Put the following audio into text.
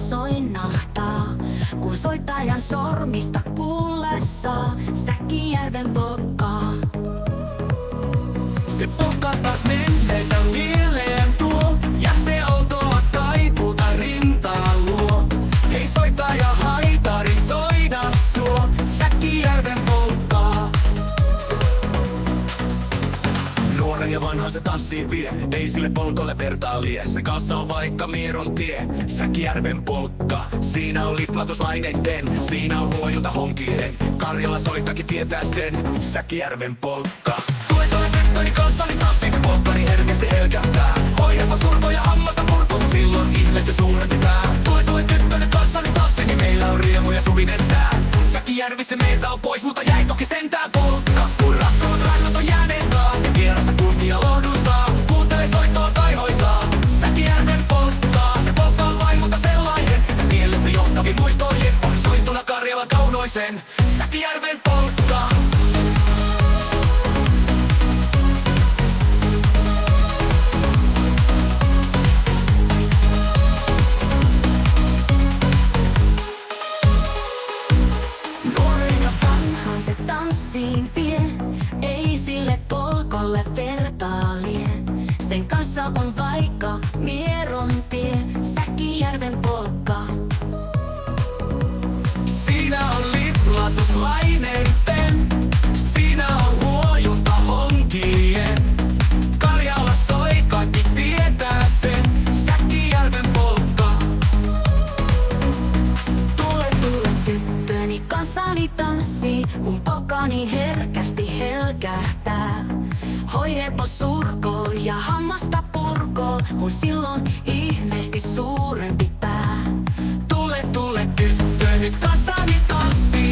soinnahtaa, kun soittajan sormista kuullessa Säkkijärven polkkaa. Se polkkaa taas menneitä mieleen tuo, ja se outoa taipuuta rintaan luo. Hei soittaja haitari, soida suo, Säkkijärven polkkaa. Nuoren ja vanhan se tanssiin vie, ei sille polkolle vertaa lie. Sen kanssa on vaikka Mieron tie, Säkkijärven polkka. Siinä on liplatuslaineitten, siinä on huojunta honkien. Karjala soittakin tietää sen, Säkkijärven polkka. Tule tyttöni kanssani tanssi, polkkani herkästi helkähtää. Hoi hepo surko ja hammasta purku, silloin ihmeesti suurempi pää. Tule tyttöni kanssani tanssi, niin meillä on riemu ja suvinen sää. Säkkijärvi se meiltä on pois, mutta jäi toki sentään polkka. Kun rakkaat rannat on jääneet ja vierassa kunnia lohdun saa. Kuuntele soittoa tai hoisaa, Säkkijärven polkkaa. Se polkkaa vain, mutta sellainen, että mielessä johtavin muistojen on soittuna Karjala kaunoisen, Säkkijärven polkkaa. Se tanssiin vie, ei sille polkolle vertaa lie. Sen kanssa on vaikka Mieron tie, Säkkijärven polkka. Siinä on liplatuslaineitten, siinä on huojunta honkien. Karjala soi, kaikki tietää sen, Säkkijärven polkka. Tule tyttöni kanssani tanssii, kun polkkani herkästi helkähtää. Hoi hepo surkoon ja hammasta purkoon, kun silloin ihmeesti suurempi pää. Tule tyttö nyt kanssani tanssii.